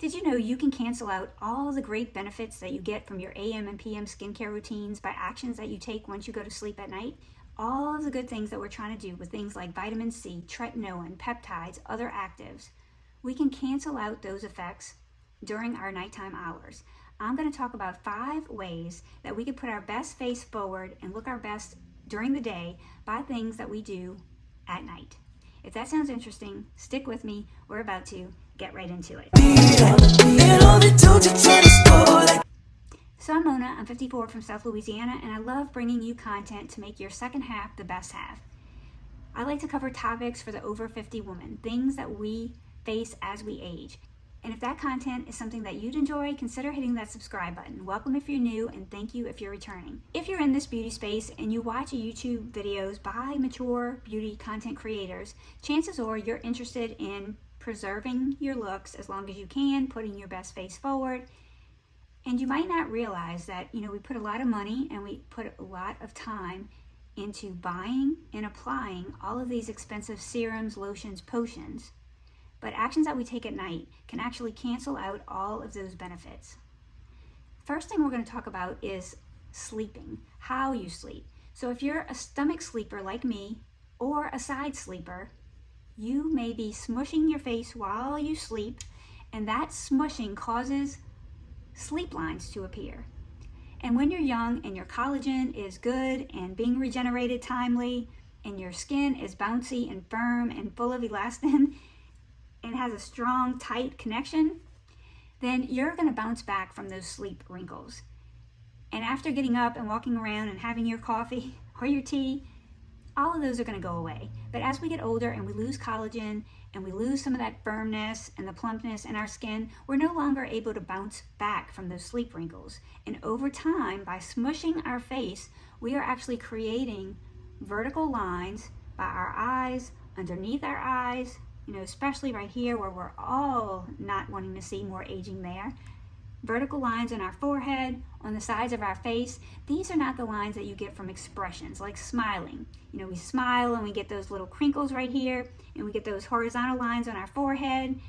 Did you know you can cancel out all the great benefits that you get from your AM and PM skincare routines by actions that you take once you go to sleep at night? All of the good things that we're trying to do with things like vitamin C, tretinoin, peptides, other actives, we can cancel out those effects during our nighttime hours. I'm going to talk about 5 ways that we can put our best face forward and look our best during the day by things that we do at night. If that sounds interesting, stick with me. We're about to get right into it. So I'm Mona, I'm 54 from South Louisiana, and I love bringing you content to make your second half the best half. I like to cover topics for the over 50 woman, things that we face as we age. And if that content is something that you'd enjoy, consider hitting that subscribe button. Welcome if you're new, and thank you if you're returning. If you're in this beauty space and you watch YouTube videos by mature beauty content creators, chances are you're interested in preserving your looks as long as you can, putting your best face forward. And you might not realize that, we put a lot of money and we put a lot of time into buying and applying all of these expensive serums, lotions, potions. But actions that we take at night can actually cancel out all of those benefits. First thing we're going to talk about is sleeping, how you sleep. So if you're a stomach sleeper like me or a side sleeper, you may be smushing your face while you sleep, and that smushing causes sleep lines to appear. And when you're young and your collagen is good and being regenerated timely, and your skin is bouncy and firm and full of elastin, and has a strong, tight connection, then you're going to bounce back from those sleep wrinkles. And after getting up and walking around and having your coffee or your tea, all of those are going to go away. But as we get older and we lose collagen and we lose some of that firmness and the plumpness in our skin, we're no longer able to bounce back from those sleep wrinkles. And over time, by smushing our face, we are actually creating vertical lines by our eyes, underneath our eyes, especially right here where we're all not wanting to see more aging there. Vertical lines on our forehead, on the sides of our face. These are not the lines that you get from expressions like smiling. We smile and we get those little crinkles right here, and we get those horizontal lines on our forehead.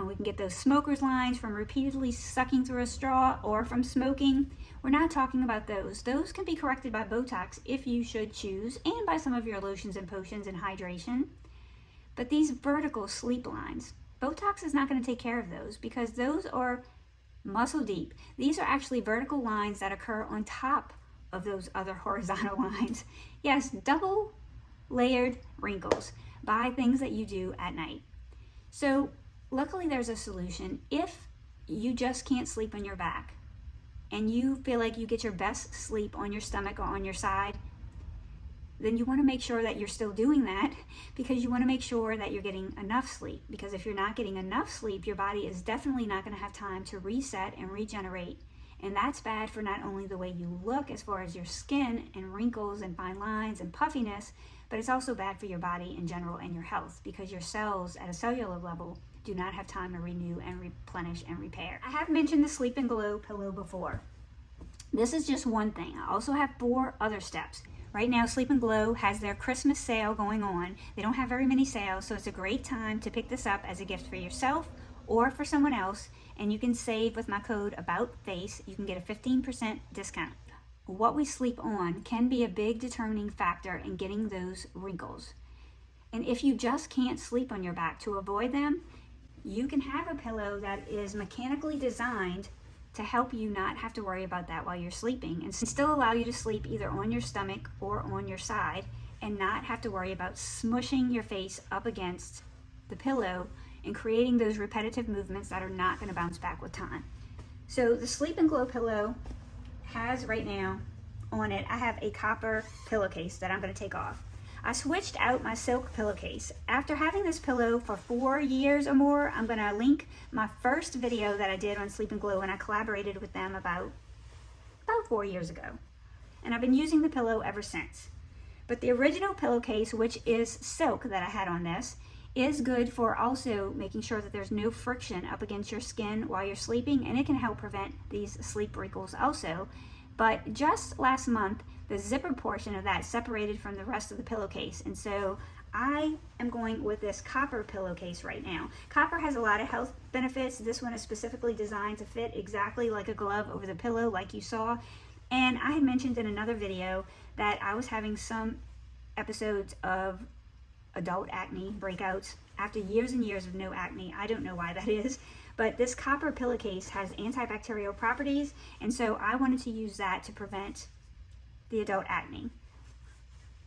We can get those smoker's lines from repeatedly sucking through a straw or from smoking. We're not talking about those. Those can be corrected by Botox if you should choose, and by some of your lotions and potions and hydration. But these vertical sleep lines, Botox is not going to take care of those because those are muscle deep. These are actually vertical lines that occur on top of those other horizontal lines. Yes, double layered wrinkles by things that you do at night. So luckily there's a solution. If you just can't sleep on your back and you feel like you get your best sleep on your stomach or on your side, then you want to make sure that you're still doing that, because you want to make sure that you're getting enough sleep. Because if you're not getting enough sleep, your body is definitely not going to have time to reset and regenerate. And that's bad for not only the way you look as far as your skin and wrinkles and fine lines and puffiness, but it's also bad for your body in general and your health, because your cells at a cellular level do not have time to renew and replenish and repair. I have mentioned the Sleep and Glow pillow before. This is just one thing. I also have 4 other steps. Right now, Sleep and Glow has their Christmas sale going on. They don't have very many sales, so it's a great time to pick this up as a gift for yourself or for someone else. And you can save with my code ABOUTFACE. You can get a 15% discount. What we sleep on can be a big determining factor in getting those wrinkles. And if you just can't sleep on your back, to avoid them, you can have a pillow that is mechanically designed to help you not have to worry about that while you're sleeping, and still allow you to sleep either on your stomach or on your side, and not have to worry about smushing your face up against the pillow and creating those repetitive movements that are not going to bounce back with time. So the Sleep and Glow pillow has right now on it, I have a copper pillowcase that I'm going to take off. I switched out my silk pillowcase. After having this pillow for 4 years or more, I'm going to link my first video that I did on Sleep and Glow, and I collaborated with them about 4 years ago. And I've been using the pillow ever since. But the original pillowcase, which is silk that I had on this, is good for also making sure that there's no friction up against your skin while you're sleeping, and it can help prevent these sleep wrinkles also. But just last month, the zipper portion of that separated from the rest of the pillowcase, and so I am going with this copper pillowcase right now. Copper has a lot of health benefits. This one is specifically designed to fit exactly like a glove over the pillow, like you saw. And I had mentioned in another video that I was having some episodes of adult acne breakouts after years and years of no acne. I don't know why that is, but this copper pillowcase has antibacterial properties, and so I wanted to use that to prevent the adult acne.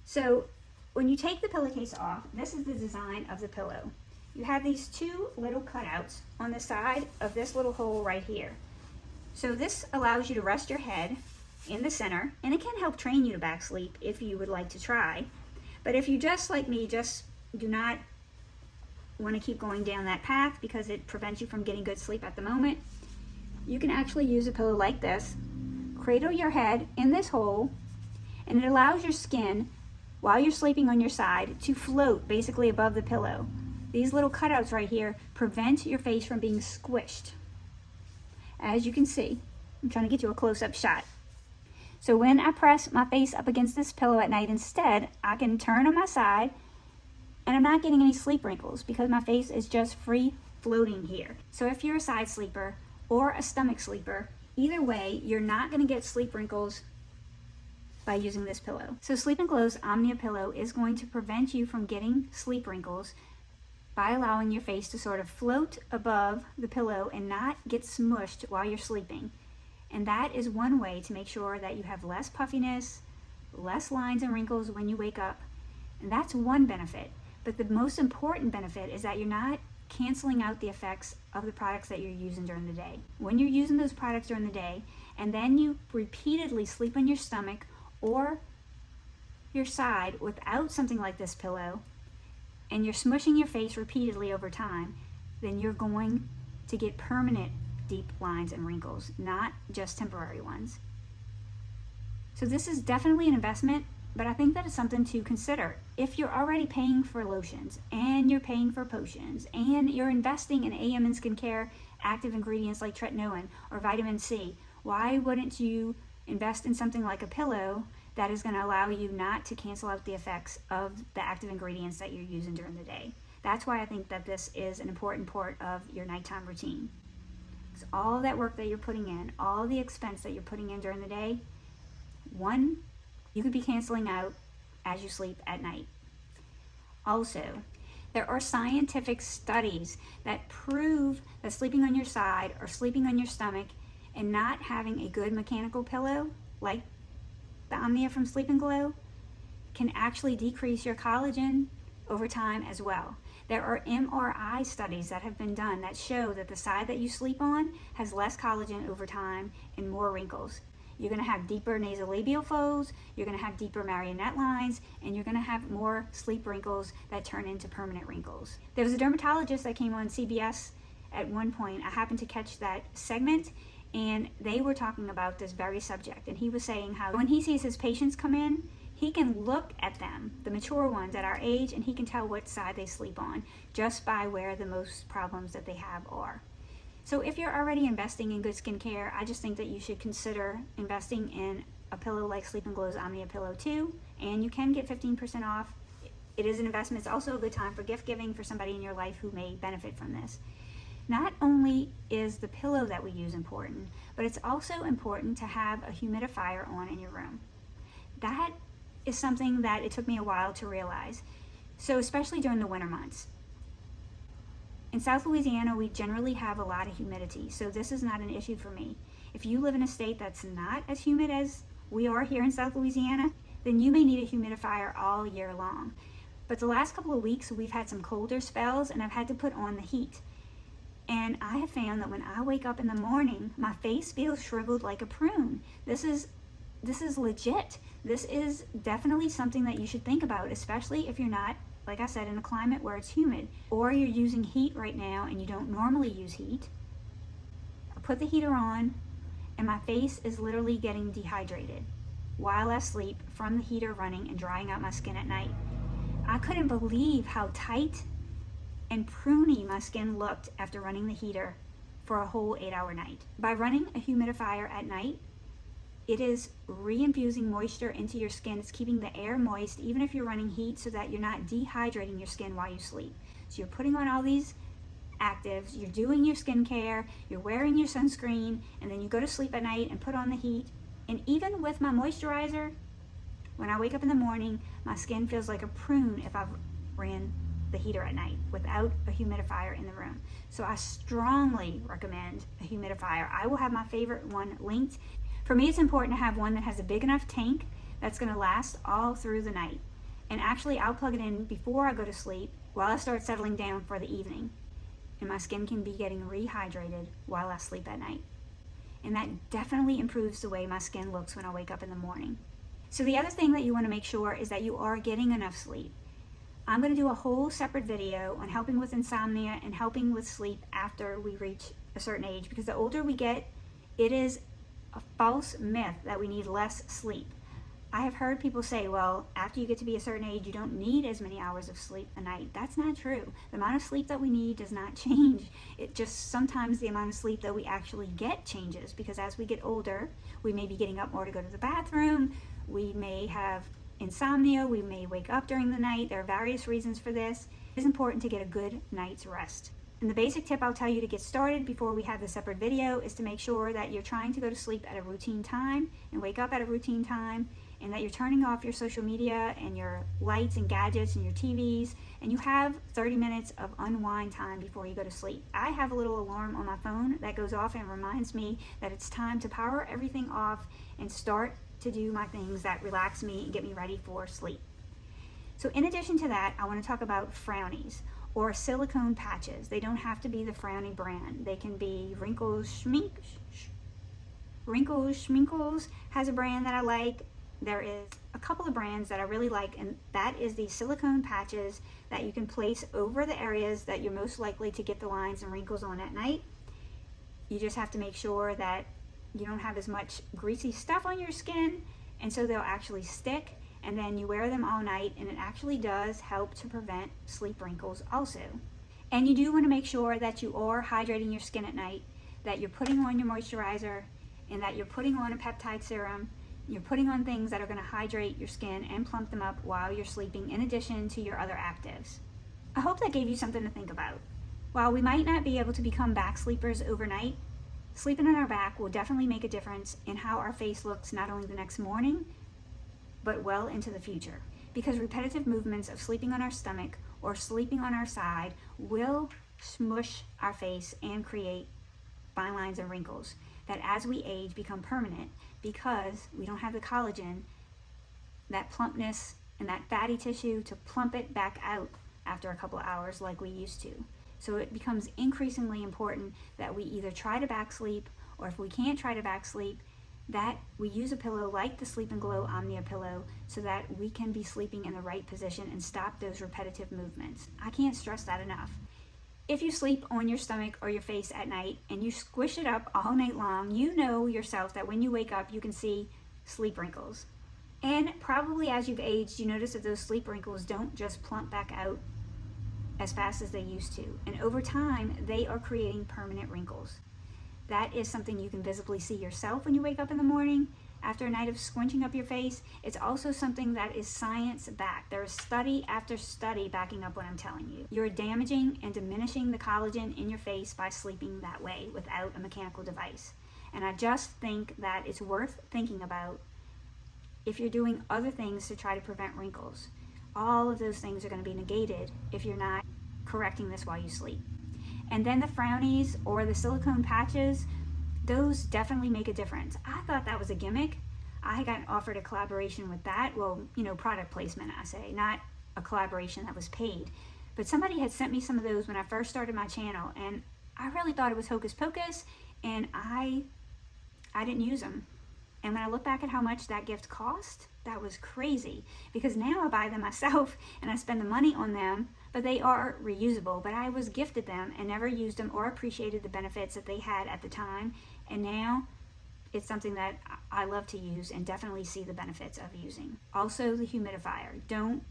So when you take the pillowcase off, this is the design of the pillow. You have these two little cutouts on the side of this little hole right here. So this allows you to rest your head in the center, and it can help train you to back sleep if you would like to try. But if you just like me, just do not want to keep going down that path because it prevents you from getting good sleep at the moment, you can actually use a pillow like this, cradle your head in this hole, and it allows your skin, while you're sleeping on your side, to float basically above the pillow. These little cutouts right here prevent your face from being squished. As you can see, I'm trying to get you a close-up shot. So when I press my face up against this pillow at night instead, I can turn on my side, and I'm not getting any sleep wrinkles because my face is just free floating here. So if you're a side sleeper or a stomach sleeper, either way, you're not going to get sleep wrinkles by using this pillow. So Sleep & Glow's Omnia pillow is going to prevent you from getting sleep wrinkles by allowing your face to sort of float above the pillow and not get smushed while you're sleeping. And that is one way to make sure that you have less puffiness, less lines and wrinkles when you wake up. And that's one benefit. But the most important benefit is that you're not canceling out the effects of the products that you're using during the day. When you're using those products during the day, and then you repeatedly sleep on your stomach or your side without something like this pillow, and you're smushing your face repeatedly over time, then you're going to get permanent deep lines and wrinkles, not just temporary ones. So this is definitely an investment, but I think that is something to consider. If you're already paying for lotions, and you're paying for potions, and you're investing in AM and skincare active ingredients like tretinoin or vitamin C, why wouldn't you invest in something like a pillow that is going to allow you not to cancel out the effects of the active ingredients that you're using during the day? That's why I think that this is an important part of your nighttime routine. It's all that work that you're putting in, all the expense that you're putting in during the day, one, you could be canceling out as you sleep at night. Also, there are scientific studies that prove that sleeping on your side or sleeping on your stomach and not having a good mechanical pillow, like the Omnia from Sleep & Glow, can actually decrease your collagen over time as well. There are MRI studies that have been done that show that the side that you sleep on has less collagen over time and more wrinkles. You're going to have deeper nasolabial folds, you're going to have deeper marionette lines, and you're going to have more sleep wrinkles that turn into permanent wrinkles. There was a dermatologist that came on CBS at one point. I happened to catch that segment, and they were talking about this very subject. And he was saying how when he sees his patients come in, he can look at them, the mature ones at our age, and he can tell what side they sleep on just by where the most problems that they have are. So if you're already investing in good skincare, I just think that you should consider investing in a pillow like Sleep & Glow's Omnia Pillow 2, and you can get 15% off. It is an investment. It's also a good time for gift giving for somebody in your life who may benefit from this. Not only is the pillow that we use important, but it's also important to have a humidifier on in your room. That is something that it took me a while to realize. So especially during the winter months. In South Louisiana, we generally have a lot of humidity, so this is not an issue for me. If you live in a state that's not as humid as we are here in South Louisiana, then you may need a humidifier all year long. But the last couple of weeks, we've had some colder spells, and I've had to put on the heat. And I have found that when I wake up in the morning, my face feels shriveled like a prune. This is legit. This is definitely something that you should think about, especially if you're not, like I said, in a climate where it's humid, or you're using heat right now and you don't normally use heat. I put the heater on and my face is literally getting dehydrated while I sleep from the heater running and drying out my skin at night. I couldn't believe how tight and pruny my skin looked after running the heater for a whole 8-hour night. By running a humidifier at night, It is re-infusing moisture into your skin. It's keeping the air moist, even if you're running heat, so that you're not dehydrating your skin while you sleep. So you're putting on all these actives, you're doing your skincare, you're wearing your sunscreen, and then you go to sleep at night and put on the heat. And even with my moisturizer, when I wake up in the morning, my skin feels like a prune if I've ran the heater at night without a humidifier in the room. So I strongly recommend a humidifier. I will have my favorite one linked. For me, it's important to have one that has a big enough tank that's going to last all through the night. And actually, I'll plug it in before I go to sleep while I start settling down for the evening. And my skin can be getting rehydrated while I sleep at night. And that definitely improves the way my skin looks when I wake up in the morning. So the other thing that you want to make sure is that you are getting enough sleep. I'm going to do a whole separate video on helping with insomnia and helping with sleep after we reach a certain age, because the older we get, it is a false myth that we need less sleep. I have heard people say, well, after you get to be a certain age, you don't need as many hours of sleep a night. That's not true. The amount of sleep that we need does not change. It just sometimes the amount of sleep that we actually get changes, because as we get older, we may be getting up more to go to the bathroom. We may have insomnia. We may wake up during the night. There are various reasons for this. It is important to get a good night's rest. And the basic tip I'll tell you to get started before we have the separate video is to make sure that you're trying to go to sleep at a routine time and wake up at a routine time, and that you're turning off your social media and your lights and gadgets and your TVs, and you have 30 minutes of unwind time before you go to sleep. I have a little alarm on my phone that goes off and reminds me that it's time to power everything off and start to do my things that relax me and get me ready for sleep. So in addition to that, I want to talk about frownies or silicone patches. They don't have to be the Frowny brand. They can be Wrinkles. Wrinkles has a brand that I like. There is a couple of brands that I really like, and that is the silicone patches that you can place over the areas that you're most likely to get the lines and wrinkles on at night. You just have to make sure that you don't have as much greasy stuff on your skin, and so they'll actually stick, and then you wear them all night, and it actually does help to prevent sleep wrinkles also. And you do want to make sure that you are hydrating your skin at night, that you're putting on your moisturizer, and that you're putting on a peptide serum. You're putting on things that are going to hydrate your skin and plump them up while you're sleeping, in addition to your other actives. I hope that gave you something to think about. While we might not be able to become back sleepers overnight, sleeping on our back will definitely make a difference in how our face looks not only the next morning, but well into the future. Because repetitive movements of sleeping on our stomach or sleeping on our side will smush our face and create fine lines and wrinkles that as we age become permanent, because we don't have the collagen, that plumpness and that fatty tissue to plump it back out after a couple of hours like we used to. So it becomes increasingly important that we either try to back sleep, or if we can't try to back sleep, that we use a pillow like the Sleep and Glow Omnia pillow so that we can be sleeping in the right position and stop those repetitive movements. I can't stress that enough. If you sleep on your stomach or your face at night and you squish it up all night long, you know yourself that when you wake up, you can see sleep wrinkles. And probably as you've aged, you notice that those sleep wrinkles don't just plump back out as fast as they used to. And over time, they are creating permanent wrinkles. That is something you can visibly see yourself when you wake up in the morning after a night of squinching up your face. It's also something that is science-backed. There is study after study backing up what I'm telling you. You're damaging and diminishing the collagen in your face by sleeping that way without a mechanical device. And I just think that it's worth thinking about if you're doing other things to try to prevent wrinkles. All of those things are going to be negated if you're not correcting this while you sleep. And then the frownies or the silicone patches, those definitely make a difference. I thought that was a gimmick. I got offered a collaboration with that. Well, product placement, I say, not a collaboration that was paid. But somebody had sent me some of those when I first started my channel, and I really thought it was hocus pocus, and I didn't use them. And when I look back at how much that gift cost, that was crazy, because now I buy them myself and I spend the money on them, but they are reusable. But I was gifted them and never used them or appreciated the benefits that they had at the time. And now it's something that I love to use and definitely see the benefits of using. Also, the humidifier. Don't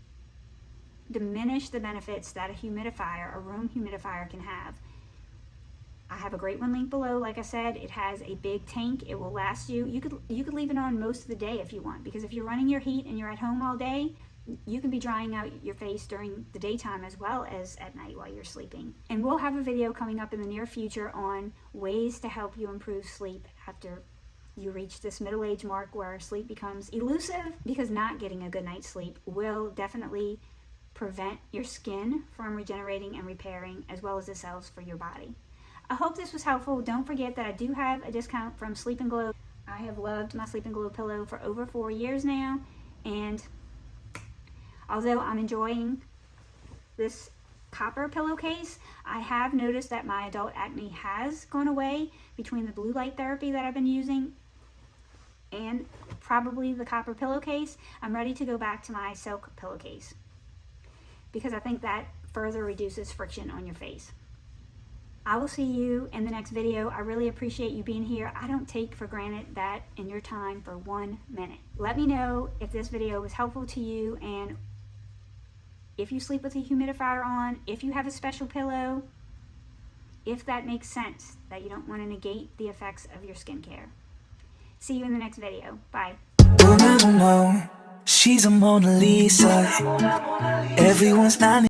diminish the benefits that a humidifier, a room humidifier, can have. I have a great one linked below. Like I said, it has a big tank. It will last you. You could leave it on most of the day if you want, because if you're running your heat and you're at home all day, you can be drying out your face during the daytime as well as at night while you're sleeping. And we'll have a video coming up in the near future on ways to help you improve sleep after you reach this middle age mark where sleep becomes elusive, because not getting a good night's sleep will definitely prevent your skin from regenerating and repairing, as well as the cells for your body. I hope this was helpful. Don't forget that I do have a discount from Sleep and Glow. I have loved my Sleep and Glow pillow for over 4 years now, and although I'm enjoying this copper pillowcase, I have noticed that my adult acne has gone away between the blue light therapy that I've been using and probably the copper pillowcase. I'm ready to go back to my silk pillowcase because I think that further reduces friction on your face. I will see you in the next video. I really appreciate you being here. I don't take for granted that in your time for 1 minute. Let me know if this video was helpful to you, and if you sleep with a humidifier on, if you have a special pillow, if that makes sense, that you don't want to negate the effects of your skincare. See you in the next video. Bye. We'll never know. She's a Mona Lisa. Everyone's not